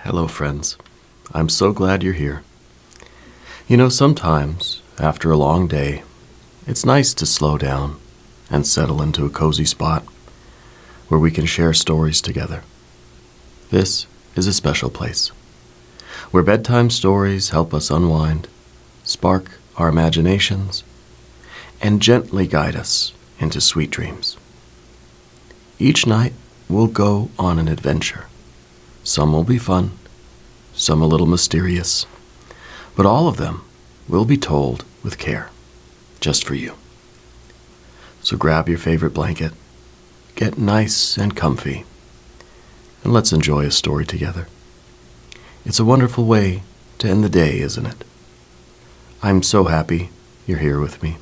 Hello, friends. I'm so glad you're here. You know, sometimes, after a long day, it's nice to slow down and settle into a cozy spot where we can share stories together. This is a special place where bedtime stories help us unwind, spark our imaginations, and gently guide us into sweet dreams. Each night, we'll go on an adventure. Some will be fun, some a little mysterious, but all of them will be told with care, just for you. So grab your favorite blanket, get nice and comfy, and let's enjoy a story together. It's a wonderful way to end the day, isn't it? I'm so happy you're here with me.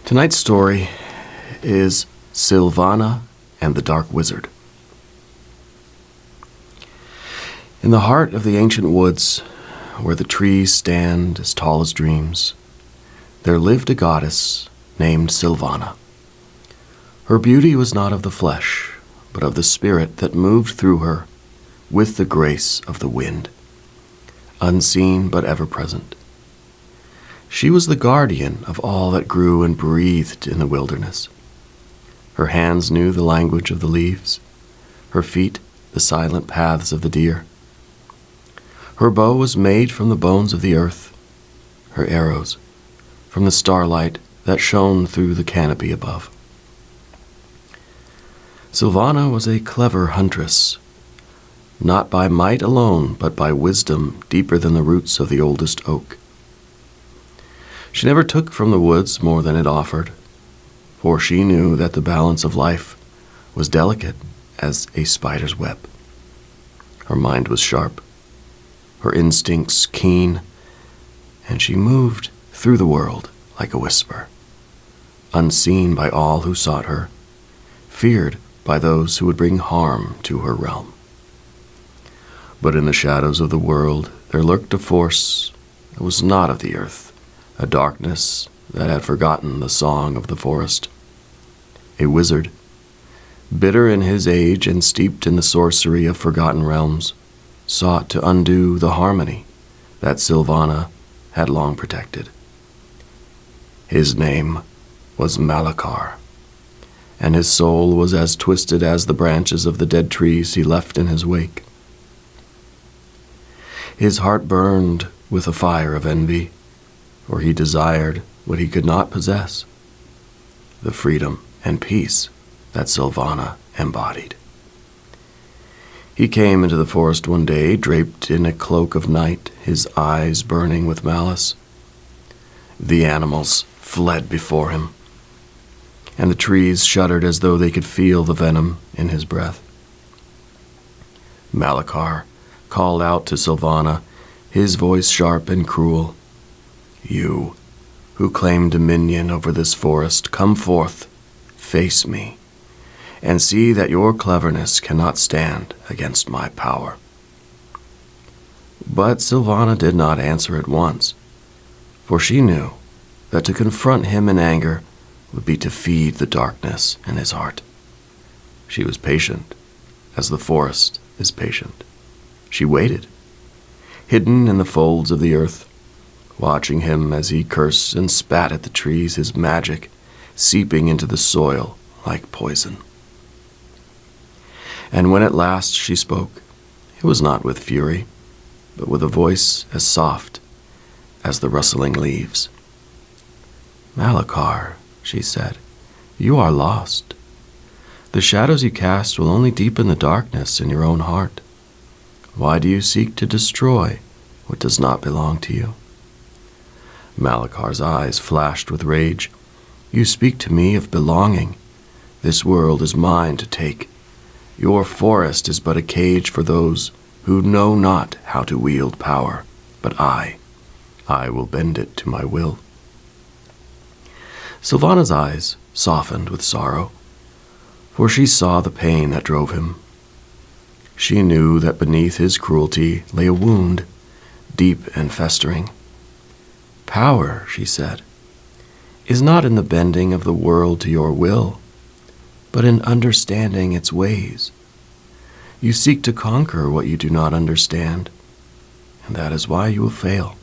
Tonight's story is SYLVANA and the Dark Wizard. In the heart of the ancient woods, where the trees stand as tall as dreams, there lived a goddess named SYLVANA. Her beauty was not of the flesh, but of the spirit that moved through her with the grace of the wind, unseen but ever present. She was the guardian of all that grew and breathed in the wilderness. Her hands knew the language of the leaves, her feet the silent paths of the deer. Her bow was made from the bones of the earth, her arrows from the starlight that shone through the canopy above. SYLVANA was a clever huntress, not by might alone, but by wisdom deeper than the roots of the oldest oak. She never took from the woods more than it offered, for she knew that the balance of life was delicate as a spider's web. Her mind was sharp, her instincts keen, and she moved through the world like a whisper, unseen by all who sought her, feared by those who would bring harm to her realm. But in the shadows of the world there lurked a force that was not of the earth, a darkness that had forgotten the song of the forest. A wizard, bitter in his age and steeped in the sorcery of forgotten realms, sought to undo the harmony that SYLVANA had long protected. His name was Malakar, and his soul was as twisted as the branches of the dead trees he left in his wake. His heart burned with a fire of envy, for he desired what he could not possess, the freedom and peace that SYLVANA embodied. He came into the forest one day, draped in a cloak of night, his eyes burning with malice. The animals fled before him, and the trees shuddered as though they could feel the venom in his breath. Malakar called out to SYLVANA, his voice sharp and cruel. "You, who claim dominion over this forest, come forth, face me, and see that your cleverness cannot stand against my power." But SYLVANA did not answer at once, for she knew that to confront him in anger would be to feed the darkness in his heart. She was patient, as the forest is patient. She waited, hidden in the folds of the earth, watching him as he cursed and spat at the trees, his magic seeping into the soil like poison. And when at last she spoke, it was not with fury, but with a voice as soft as the rustling leaves. "Malakar," she said, "you are lost. The shadows you cast will only deepen the darkness in your own heart. Why do you seek to destroy what does not belong to you?" Malakar's eyes flashed with rage. "You speak to me of belonging. This world is mine to take. Your forest is but a cage for those who know not how to wield power, but I will bend it to my will." SYLVANA's eyes softened with sorrow, for she saw the pain that drove him. She knew that beneath his cruelty lay a wound, deep and festering. "Power," she said, "is not in the bending of the world to your will, but in understanding its ways. You seek to conquer what you do not understand, and that is why you will fail."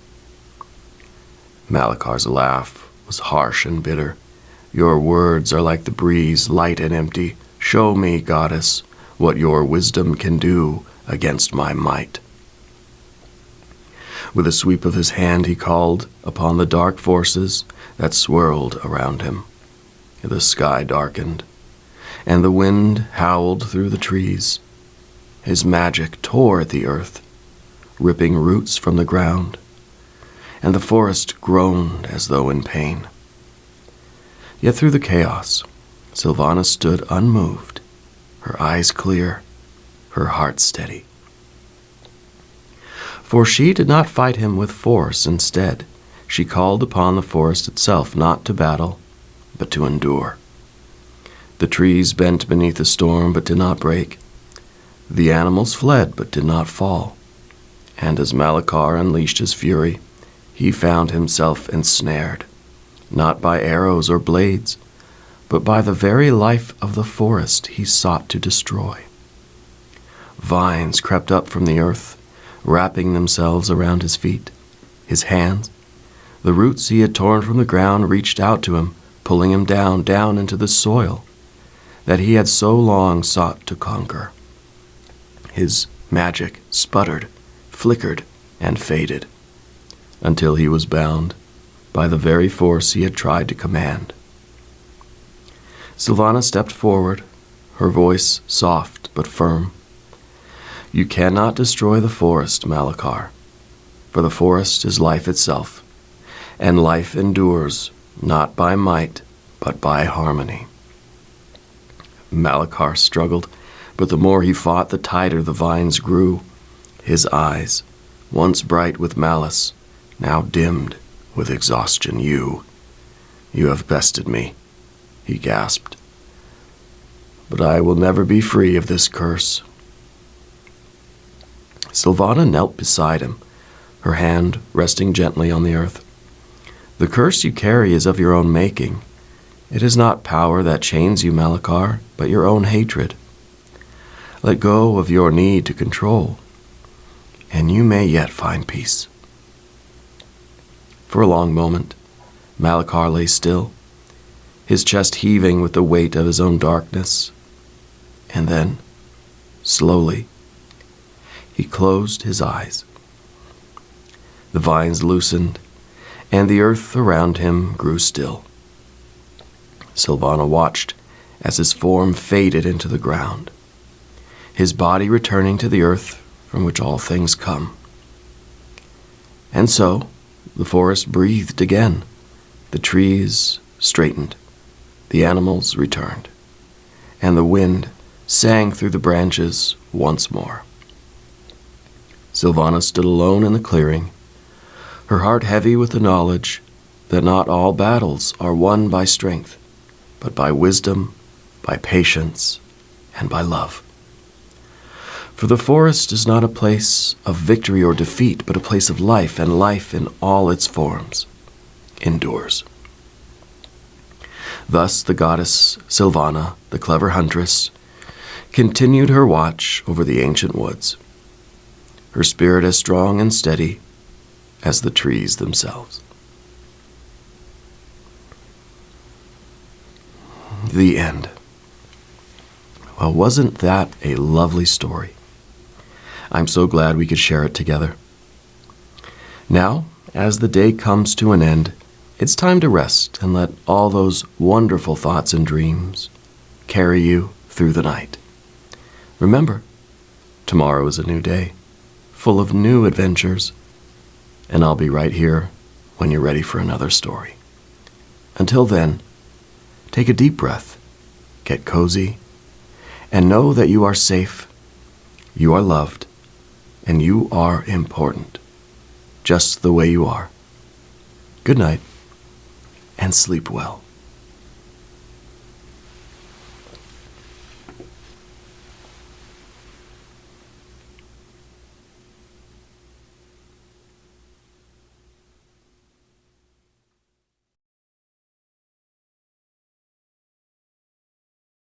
Malakar's laugh was harsh and bitter. "Your words are like the breeze, light and empty. Show me, goddess, what your wisdom can do against my might." With a sweep of his hand he called upon the dark forces that swirled around him. The sky darkened, and the wind howled through the trees. His magic tore at the earth, ripping roots from the ground, and the forest groaned as though in pain. Yet through the chaos, SYLVANA stood unmoved, her eyes clear, her heart steady. For she did not fight him with force. Instead, she called upon the forest itself not to battle, but to endure. The trees bent beneath the storm but did not break. The animals fled but did not fall. And as Malakar unleashed his fury, he found himself ensnared, not by arrows or blades, but by the very life of the forest he sought to destroy. Vines crept up from the earth, wrapping themselves around his feet, his hands. The roots he had torn from the ground reached out to him, pulling him down into the soil that he had so long sought to conquer. His magic sputtered, flickered, and faded, until he was bound by the very force he had tried to command. SYLVANA stepped forward, her voice soft but firm. "You cannot destroy the forest, Malakar, for the forest is life itself, and life endures not by might, but by harmony." Malakar struggled, but the more he fought, the tighter the vines grew. His eyes, once bright with malice, now dimmed with exhaustion. You have bested me," he gasped. "But I will never be free of this curse." SYLVANA knelt beside him, her hand resting gently on the earth. "The curse you carry is of your own making. It is not power that chains you, Malakar, but your own hatred. Let go of your need to control, and you may yet find peace." For a long moment, Malakar lay still, his chest heaving with the weight of his own darkness. And then, slowly, he closed his eyes. The vines loosened, and the earth around him grew still. SYLVANA watched as his form faded into the ground, his body returning to the earth from which all things come. And so, the forest breathed again, the trees straightened, the animals returned, and the wind sang through the branches once more. SYLVANA stood alone in the clearing, her heart heavy with the knowledge that not all battles are won by strength, but by wisdom, by patience, and by love. For the forest is not a place of victory or defeat, but a place of life, and life in all its forms endures. Thus the goddess SYLVANA, the clever huntress, continued her watch over the ancient woods, her spirit as strong and steady as the trees themselves. The end. Well, wasn't that a lovely story? I'm so glad we could share it together. Now, as the day comes to an end, it's time to rest and let all those wonderful thoughts and dreams carry you through the night. Remember, tomorrow is a new day, full of new adventures, and I'll be right here when you're ready for another story. Until then, take a deep breath, get cozy, and know that you are safe, you are loved, and you are important, just the way you are. Good night, and sleep well.